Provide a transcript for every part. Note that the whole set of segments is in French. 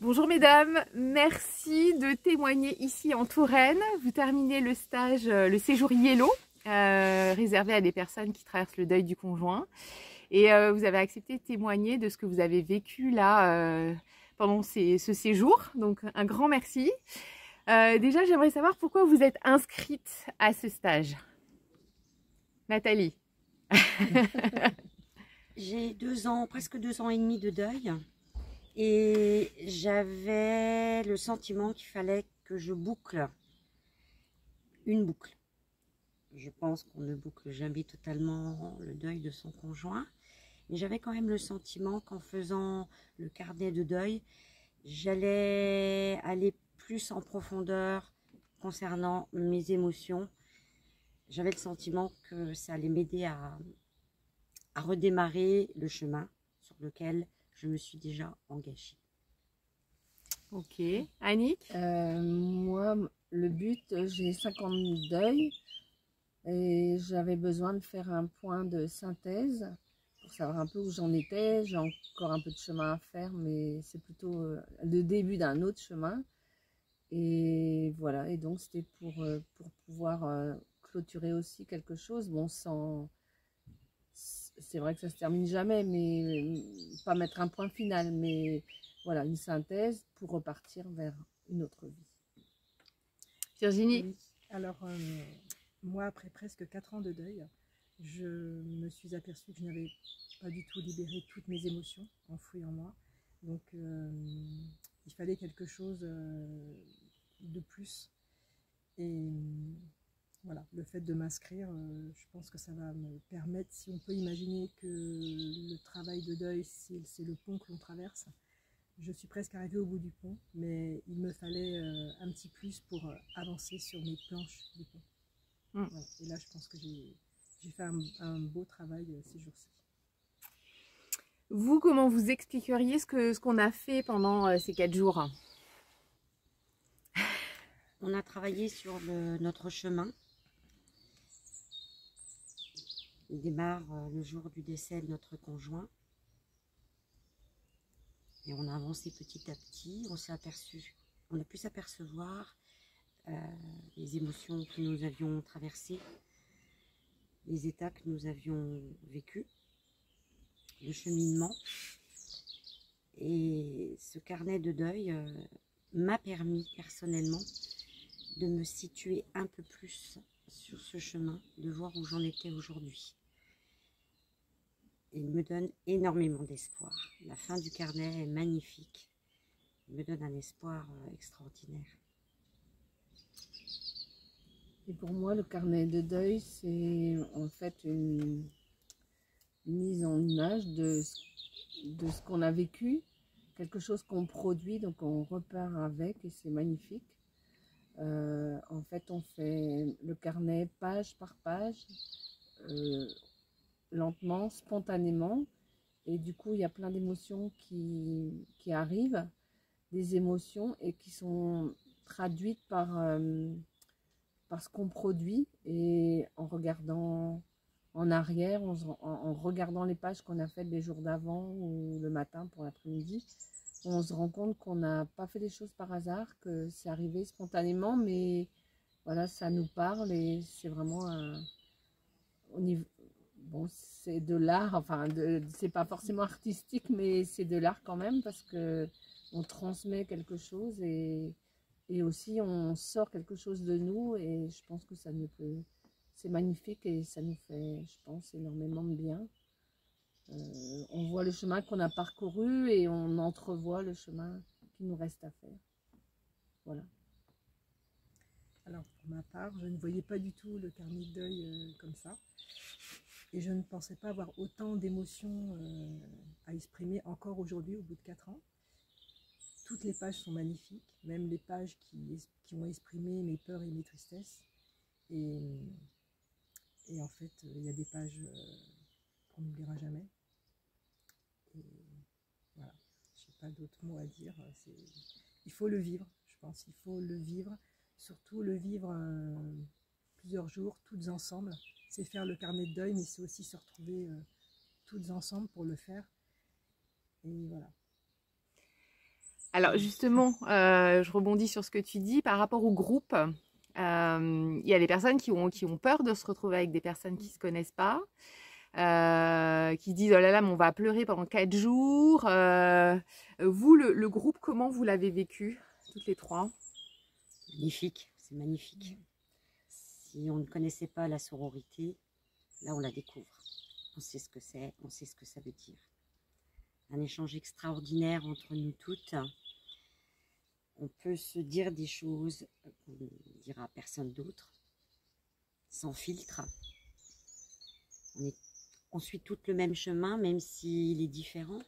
Bonjour mesdames, merci de témoigner ici en Touraine. Vous terminez le stage, le séjour Yellow, réservé à des personnes qui traversent le deuil du conjoint. Et vous avez accepté de témoigner de ce que vous avez vécu là pendant ce séjour. Donc un grand merci. Déjà, j'aimerais savoir pourquoi vous êtes inscrite à ce stage. Nathalie. J'ai 2 ans, presque 2 ans et demi de deuil. Et j'avais le sentiment qu'il fallait que je boucle une boucle. Je pense qu'on ne boucle jamais totalement le deuil de son conjoint. Mais j'avais quand même le sentiment qu'en faisant le carnet de deuil, j'allais aller plus en profondeur concernant mes émotions. J'avais le sentiment que ça allait m'aider à redémarrer le chemin sur lequel je me suis déjà engagée. Ok. Annick. Moi, le but, j'ai 5 ans de deuil et j'avais besoin de faire un point de synthèse pour savoir un peu où j'en étais. J'ai encore un peu de chemin à faire, mais c'est plutôt le début d'un autre chemin. Et voilà, et donc c'était pour pouvoir clôturer aussi quelque chose. Bon, sans... C'est vrai que ça se termine jamais, mais pas mettre un point final, mais voilà, une synthèse pour repartir vers une autre vie. Virginie. Oui. Alors, moi, après presque 4 ans de deuil, je me suis aperçue que je n'avais pas du tout libéré toutes mes émotions enfouies en moi. Donc, il fallait quelque chose de plus. Et voilà, le fait de m'inscrire, je pense que ça va me permettre, si on peut imaginer que le travail de deuil, c'est le pont que l'on traverse. Je suis presque arrivée au bout du pont, mais il me fallait un petit plus pour avancer sur mes planches du pont. Voilà. Et là, je pense que j'ai fait un beau travail ces jours-ci. Vous, comment vous expliqueriez ce qu'on a fait pendant ces 4 jours? On a travaillé sur notre chemin. Il démarre le jour du décès de notre conjoint. Et on a avancé petit à petit. On a pu s'apercevoir les émotions que nous avions traversées, les états que nous avions vécus, le cheminement. Et ce carnet de deuil m'a permis personnellement de me situer un peu plus sur ce chemin, de voir où j'en étais aujourd'hui. Il me donne énormément d'espoir. La fin du carnet est magnifique. Il me donne un espoir extraordinaire. Et pour moi, le carnet de deuil, c'est en fait une mise en image de ce qu'on a vécu, quelque chose qu'on produit, donc on repart avec et c'est magnifique. En fait, on fait le carnet page par page, lentement, spontanément, et du coup, il y a plein d'émotions qui arrivent, des émotions et qui sont traduites par ce qu'on produit, et en regardant en arrière, en regardant les pages qu'on a faites les jours d'avant ou le matin pour l'après-midi, on se rend compte qu'on n'a pas fait les choses par hasard, que c'est arrivé spontanément, mais voilà, ça nous parle et c'est vraiment au niveau, bon, c'est de l'art, enfin, c'est pas forcément artistique, mais c'est de l'art quand même parce que on transmet quelque chose et aussi on sort quelque chose de nous, et je pense que ça ne peut, c'est magnifique et ça nous fait, je pense, énormément de bien. On voit le chemin qu'on a parcouru et on entrevoit le chemin qu'il nous reste à faire. Voilà. Alors, pour ma part, je ne voyais pas du tout le carnet de deuil comme ça. Et je ne pensais pas avoir autant d'émotions à exprimer encore aujourd'hui, au bout de 4 ans. Toutes les pages sont magnifiques, même les pages qui ont exprimé mes peurs et mes tristesses. Et en fait, il y a des pages qu'on n'oubliera jamais. Et voilà, je n'ai pas d'autres mots à dire. Il faut le vivre, je pense. Il faut le vivre, surtout le vivre plusieurs jours, toutes ensemble. C'est faire le carnet de deuil, mais c'est aussi se retrouver toutes ensemble pour le faire. Et voilà. Alors justement, je rebondis sur ce que tu dis par rapport au groupe. Il y a des personnes qui ont peur de se retrouver avec des personnes qui ne se connaissent pas, qui se disent oh là là, mais on va pleurer pendant 4 jours. Vous, le groupe, comment vous l'avez vécu, toutes les trois? Magnifique, c'est magnifique. Si on ne connaissait pas la sororité, là on la découvre. On sait ce que c'est, on sait ce que ça veut dire. Un échange extraordinaire entre nous toutes. On peut se dire des choses qu'on ne dira à personne d'autre, sans filtre. On suit toutes le même chemin, même s'il est différent.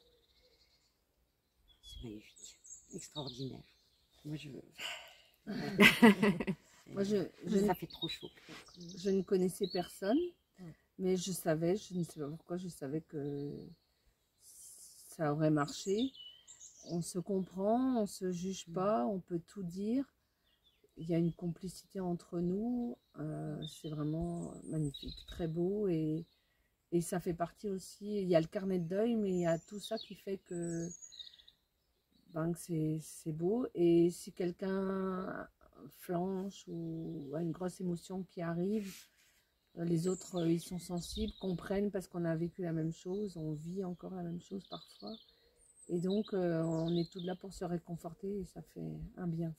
C'est magnifique, extraordinaire. Moi, ça fait trop chaud. Je ne connaissais personne, mais je savais, je ne sais pas pourquoi, je savais que ça aurait marché. On se comprend, on ne se juge pas, on peut tout dire. Il y a une complicité entre nous, c'est vraiment magnifique, très beau. Et ça fait partie aussi, il y a le carnet de deuil, mais il y a tout ça qui fait que, c'est beau. Et si quelqu'un flanche ou a une grosse émotion qui arrive, les autres, ils sont sensibles, comprennent parce qu'on a vécu la même chose, on vit encore la même chose parfois. Et donc, on est tous là pour se réconforter et ça fait un bien fou.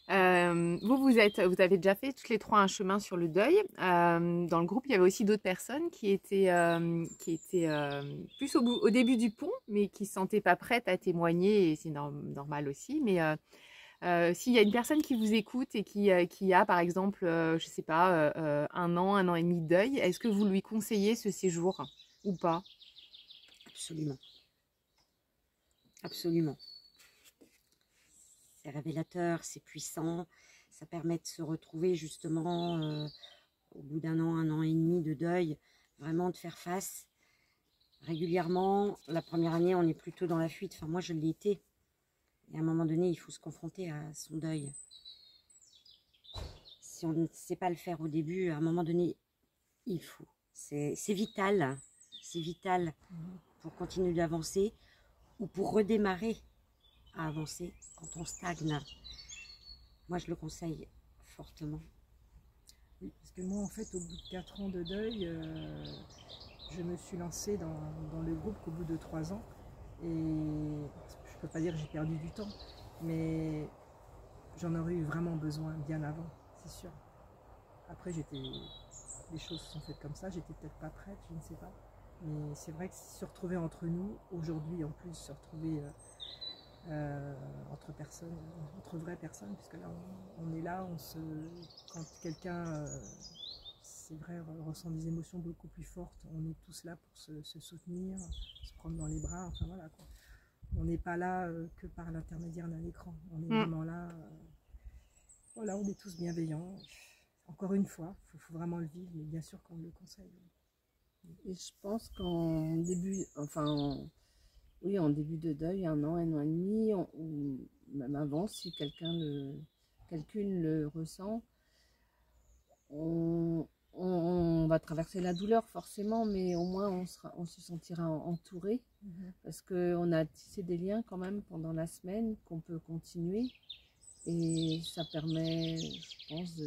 Vous avez déjà fait toutes les trois un chemin sur le deuil. Dans le groupe, il y avait aussi d'autres personnes qui étaient plus au début du pont, mais qui ne se sentaient pas prêtes à témoigner, et c'est normal aussi. Mais s'il y a une personne qui vous écoute et qui a, par exemple, je ne sais pas, 1 an et demi de deuil, est-ce que vous lui conseillez ce séjour ou pas? Absolument. Absolument. C'est révélateur, c'est puissant, ça permet de se retrouver justement au bout d'1 an et demi de deuil, vraiment de faire face régulièrement. La première année, on est plutôt dans la fuite, enfin moi je l'ai été. Et à un moment donné, il faut se confronter à son deuil. Si on ne sait pas le faire au début, à un moment donné, il faut. C'est vital pour continuer d'avancer ou pour redémarrer à avancer quand on stagne. Moi, je le conseille fortement. Oui, parce que moi, en fait, au bout de 4 ans de deuil, je me suis lancée dans le groupe qu'au bout de 3 ans. Et je ne peux pas dire que j'ai perdu du temps, mais j'en aurais eu vraiment besoin bien avant, c'est sûr. Après, les choses se sont faites comme ça, j'étais peut-être pas prête, je ne sais pas. Mais c'est vrai que se retrouver entre nous, aujourd'hui en plus, se retrouver entre personnes, entre vraies personnes, puisque là on est là, quand quelqu'un, c'est vrai, ressent des émotions beaucoup plus fortes, on est tous là pour se soutenir, se prendre dans les bras, enfin voilà quoi. On n'est pas là que par l'intermédiaire d'un écran, on est vraiment là, voilà, on est tous bienveillants. Encore une fois, il faut vraiment le vivre, mais bien sûr qu'on le conseille. Et je pense qu'en début, oui, en début de deuil, 1 an et demi, ou même avant, si quelqu'une le ressent, on va traverser la douleur forcément, mais au moins on se sentira entouré, parce qu'on a tissé des liens quand même pendant la semaine qu'on peut continuer, et ça permet, je pense,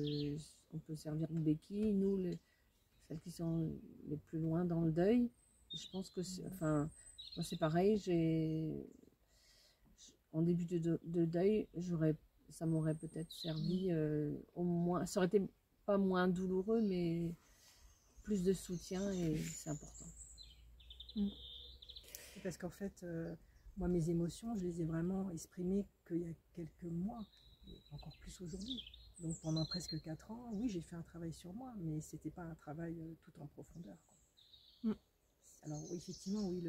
on peut servir de béquille, nous, celles qui sont les plus loin dans le deuil. Je pense que, moi c'est pareil, en début de deuil, ça m'aurait peut-être servi au moins, ça aurait été pas moins douloureux, mais plus de soutien, et c'est important. Parce qu'en fait, moi mes émotions, je les ai vraiment exprimées qu'il y a quelques mois, et encore plus aujourd'hui. Donc pendant presque 4 ans, oui, j'ai fait un travail sur moi, mais c'était pas un travail tout en profondeur, quoi. Alors effectivement, oui,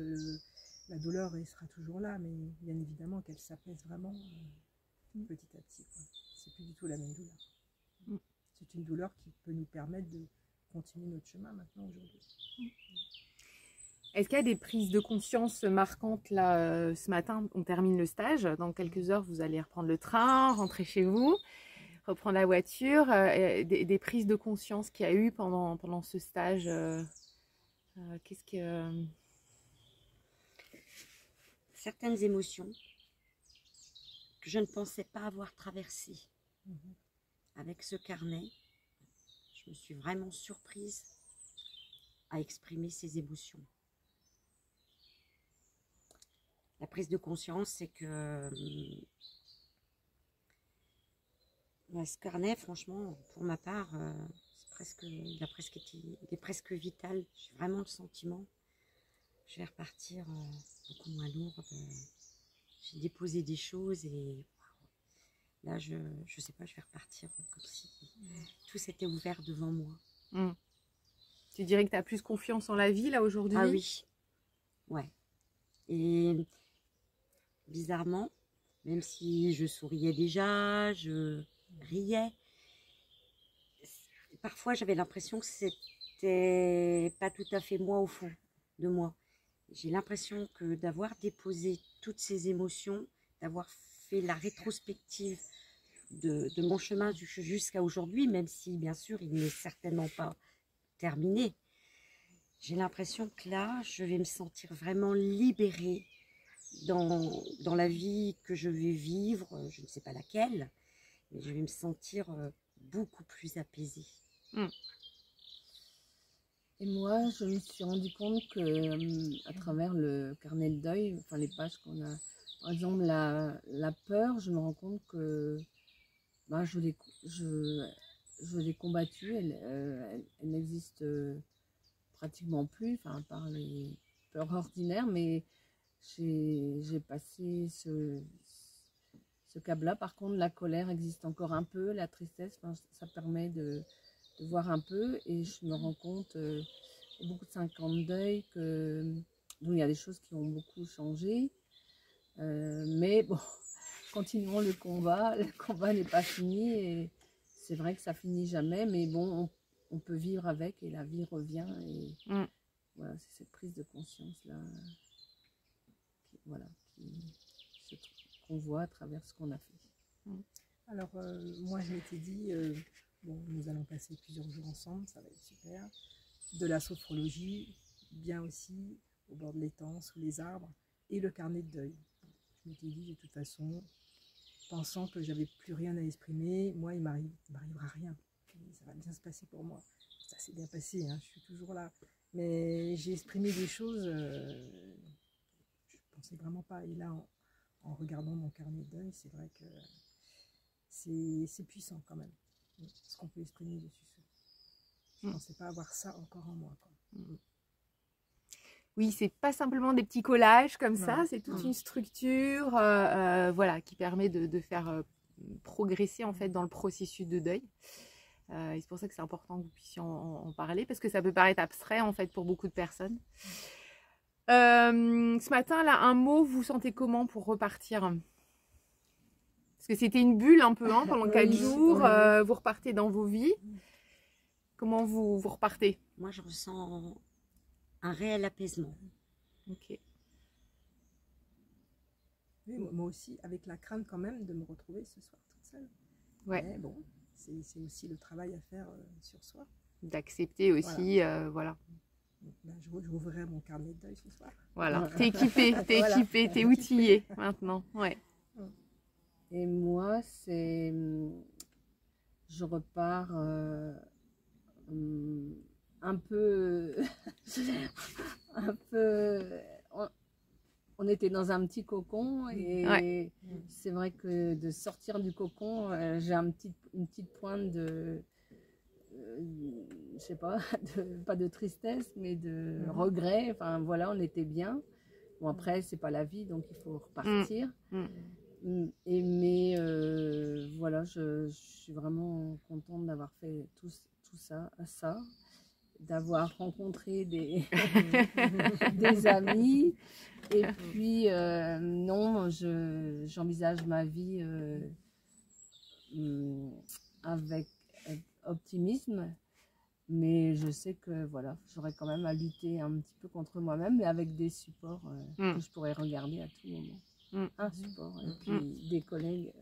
la douleur elle sera toujours là, mais bien évidemment qu'elle s'apaise vraiment petit à petit, quoi. C'est plus du tout la même douleur. C'est une douleur qui peut nous permettre de continuer notre chemin maintenant aujourd'hui. Est-ce qu'il y a des prises de conscience marquantes là ce matin? On termine le stage, dans quelques heures vous allez reprendre le train, rentrer chez vous, reprendre la voiture, des prises de conscience qu'il y a eu pendant ce stage. Qu'est-ce que... certaines émotions que je ne pensais pas avoir traversées. Avec ce carnet, je me suis vraiment surprise à exprimer ces émotions. La prise de conscience, c'est que ce carnet, franchement, pour ma part, il est presque vital. J'ai vraiment le sentiment que je vais repartir beaucoup moins lourde. J'ai déposé des choses et là, je sais pas, je vais repartir comme si tout s'était ouvert devant moi. Tu dirais que tu as plus confiance en la vie là aujourd'hui? Ah oui, ouais. Et bizarrement, même si je souriais déjà, je riais, parfois j'avais l'impression que c'était pas tout à fait moi au fond de moi. J'ai l'impression que d'avoir déposé toutes ces émotions, d'avoir fait la rétrospective de mon chemin jusqu'à aujourd'hui, même si bien sûr il n'est certainement pas terminé, j'ai l'impression que là je vais me sentir vraiment libérée dans la vie que je vais vivre, je ne sais pas laquelle, mais je vais me sentir beaucoup plus apaisée. Et moi, je me suis rendu compte que à travers le carnet de deuil, enfin les pages qu'on a, par exemple la peur, je me rends compte que ben, je l'ai combattue, elle n'existe pratiquement plus, enfin à part les peurs ordinaires, mais j'ai passé ce câble-là. Par contre, la colère existe encore un peu, la tristesse, enfin, ça permet de voir un peu, et je me rends compte au bout de 5 ans de deuil que bon, il y a des choses qui ont beaucoup changé, mais bon, continuons le combat n'est pas fini, et c'est vrai que ça finit jamais, mais bon, on peut vivre avec, et la vie revient, et voilà, c'est cette prise de conscience là qu'on voit à travers ce qu'on a fait. Alors, moi, je m'étais dit, bon, nous allons passer plusieurs jours ensemble, ça va être super. De la sophrologie, bien aussi, au bord de l'étang, sous les arbres, et le carnet de deuil. Je m'étais dit, de toute façon, pensant que j'avais plus rien à exprimer, moi, il m'arrivera rien. Ça va bien se passer pour moi. Ça s'est bien passé, hein, je suis toujours là. Mais j'ai exprimé des choses, je ne pensais vraiment pas. Et là, en regardant mon carnet de deuil, c'est vrai que c'est puissant quand même, ce qu'on peut exprimer dessus. Je ne pensais pas avoir ça encore en moi, quoi. Oui, c'est pas simplement des petits collages comme ça, c'est toute une structure voilà, qui permet de faire progresser en fait dans le processus de deuil. Et c'est pour ça que c'est important que vous puissiez en parler, parce que ça peut paraître abstrait en fait pour beaucoup de personnes. Ce matin, là, un mot, vous sentez comment pour repartir? Parce que c'était une bulle un peu, hein, pendant 4 jours, vous repartez dans vos vies. Comment vous repartez? Moi, je ressens un réel apaisement. Ok. Oui, moi aussi, avec la crainte quand même de me retrouver ce soir toute seule. Ouais. Mais bon, c'est aussi le travail à faire sur soi. D'accepter aussi, voilà. Donc, là, je rouvrirai mon carnet de deuil ce soir. Voilà, t'es équipé, t'es outillé maintenant. Ouais. Et moi, je repars un peu, on était dans un petit cocon, et c'est vrai que de sortir du cocon, j'ai une petite pointe de, je sais pas, pas de tristesse, mais de regret. Enfin voilà, on était bien. Bon, après, c'est pas la vie, donc il faut repartir. Mais voilà, je suis vraiment contente d'avoir fait tout ça, d'avoir rencontré des amis, et puis non, j'envisage ma vie avec optimisme, mais je sais que voilà, j'aurais quand même à lutter un petit peu contre moi-même, mais avec des supports que je pourrais regarder à tout moment. Un support, et puis des collègues,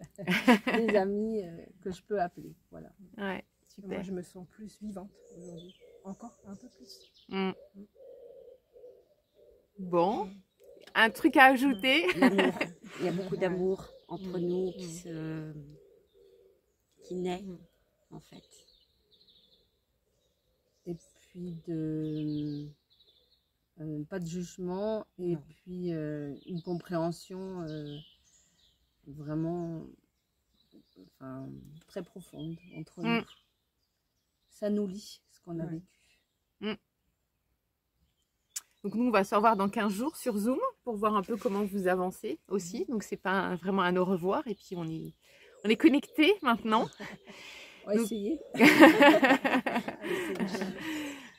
des amis que je peux appeler. Voilà. Ouais, super. Moi, je me sens plus vivante aujourd'hui. Encore un peu plus. Bon, un truc à ajouter? L'amour. Il y a beaucoup d'amour entre nous qui naît, en fait. Et puis pas de jugement, et puis une compréhension vraiment très profonde entre nous. Ça nous lie, ce qu'on a vécu. Donc nous, on va se revoir dans 15 jours sur Zoom pour voir un peu comment vous avancez aussi. Donc c'est pas vraiment un au revoir. Et puis on est connectés maintenant. On va essayer.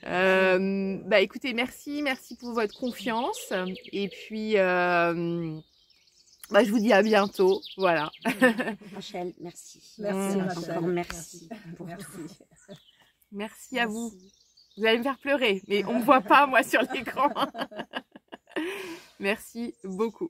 Bah écoutez, merci pour votre confiance. Et puis bah, je vous dis à bientôt. Voilà. Rachel, merci. Merci Rachel. Encore merci pour tout. Merci à vous. Vous allez me faire pleurer, mais on ne me voit pas, moi, sur l'écran. Merci beaucoup.